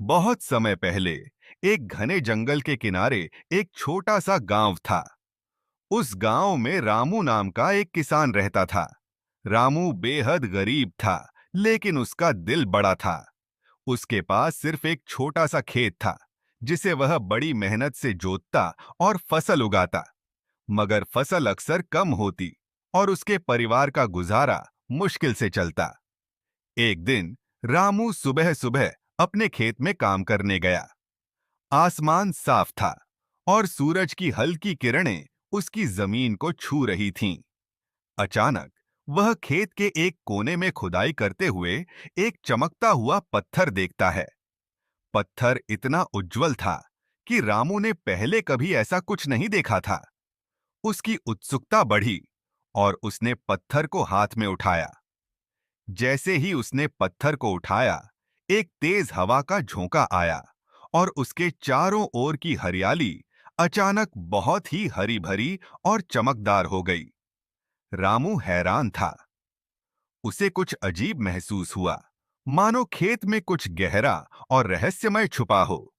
बहुत समय पहले एक घने जंगल के किनारे एक छोटा सा गांव था। उस गांव में रामू नाम का एक किसान रहता था। रामू बेहद गरीब था, लेकिन उसका दिल बड़ा था। उसके पास सिर्फ एक छोटा सा खेत था, जिसे वह बड़ी मेहनत से जोतता और फसल उगाता। मगर फसल अक्सर कम होती और उसके परिवार का गुजारा मुश्किल से चलता। एक दिन रामू सुबह सुबह अपने खेत में काम करने गया। आसमान साफ था और सूरज की हल्की किरणें उसकी जमीन को छू रही थीं। अचानक वह खेत के एक कोने में खुदाई करते हुए एक चमकता हुआ पत्थर देखता है। पत्थर इतना उज्जवल था कि रामू ने पहले कभी ऐसा कुछ नहीं देखा था। उसकी उत्सुकता बढ़ी और उसने पत्थर को हाथ में उठाया। जैसे ही उसने पत्थर को उठाया, एक तेज हवा का झोंका आया और उसके चारों ओर की हरियाली अचानक बहुत ही हरी भरी और चमकदार हो गई। रामू हैरान था। उसे कुछ अजीब महसूस हुआ, मानो खेत में कुछ गहरा और रहस्यमय छुपा हो।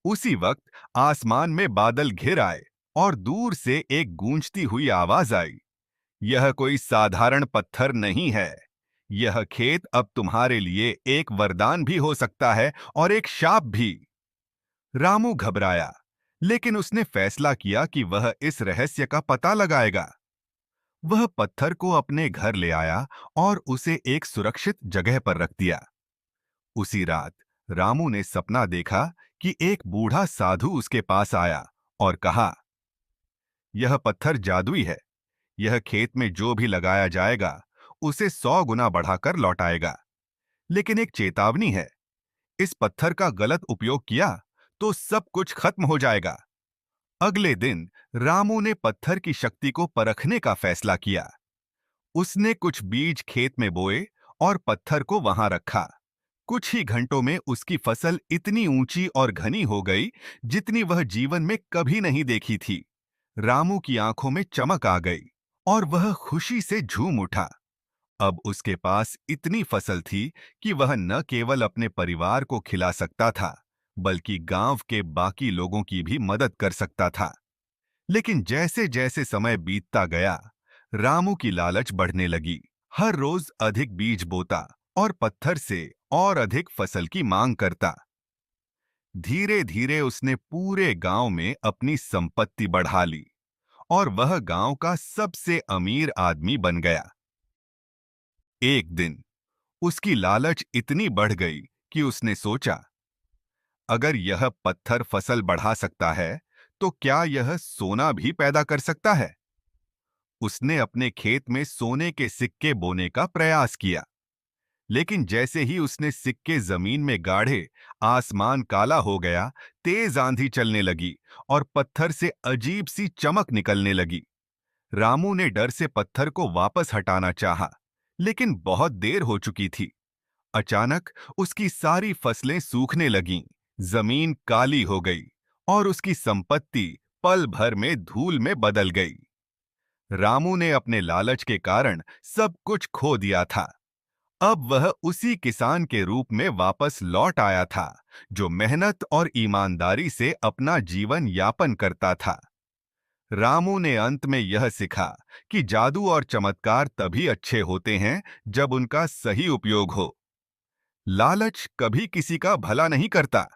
उसी वक्त आसमान में बादल घिर आए और दूर से एक गूंजती हुई आवाज आई। यह कोई साधारण पत्थर नहीं है। यह खेत अब तुम्हारे लिए एक वरदान भी हो सकता है और एक शाप भी। रामू घबराया, लेकिन उसने फैसला किया कि वह इस रहस्य का पता लगाएगा। वह पत्थर को अपने घर ले आया और उसे एक सुरक्षित जगह पर रख दिया। उसी रात रामू ने सपना देखा कि एक बूढ़ा साधु उसके पास आया और कहा, यह पत्थर जादुई है। यह खेत में जो भी लगाया जाएगा, उसे 100 गुना बढ़ाकर लौटाएगा। लेकिन एक चेतावनी है, इस पत्थर का गलत उपयोग किया तो सब कुछ खत्म हो जाएगा। अगले दिन रामू ने पत्थर की शक्ति को परखने का फैसला किया। उसने कुछ बीज खेत में बोए और पत्थर को वहां रखा। कुछ ही घंटों में उसकी फसल इतनी ऊंची और घनी हो गई, जितनी वह जीवन में कभी नहीं देखी थी। रामू की आंखों में चमक आ गई और वह खुशी से झूम उठा। अब उसके पास इतनी फसल थी कि वह न केवल अपने परिवार को खिला सकता था, बल्कि गांव के बाकी लोगों की भी मदद कर सकता था। लेकिन जैसे जैसे समय बीतता गया, रामू की लालच बढ़ने लगी। हर रोज अधिक बीज बोता और पत्थर से और अधिक फसल की मांग करता। धीरे धीरे उसने पूरे गांव में अपनी संपत्ति बढ़ा ली और वह गांव का सबसे अमीर आदमी बन गया। एक दिन उसकी लालच इतनी बढ़ गई कि उसने सोचा, अगर यह पत्थर फसल बढ़ा सकता है, तो क्या यह सोना भी पैदा कर सकता है? उसने अपने खेत में सोने के सिक्के बोने का प्रयास किया। लेकिन जैसे ही उसने सिक्के जमीन में गाढ़े, आसमान काला हो गया, तेज आंधी चलने लगी और पत्थर से अजीब सी चमक निकलने लगी। रामू ने डर से पत्थर को वापस हटाना चाहा, लेकिन बहुत देर हो चुकी थी। अचानक उसकी सारी फसलें सूखने लगीं, जमीन काली हो गई और उसकी संपत्ति पल भर में धूल में बदल गई। रामू ने अपने लालच के कारण सब कुछ खो दिया था। अब वह उसी किसान के रूप में वापस लौट आया था, जो मेहनत और ईमानदारी से अपना जीवन यापन करता था। रामू ने अंत में यह सीखा कि जादू और चमत्कार तभी अच्छे होते हैं जब उनका सही उपयोग हो। लालच कभी किसी का भला नहीं करता।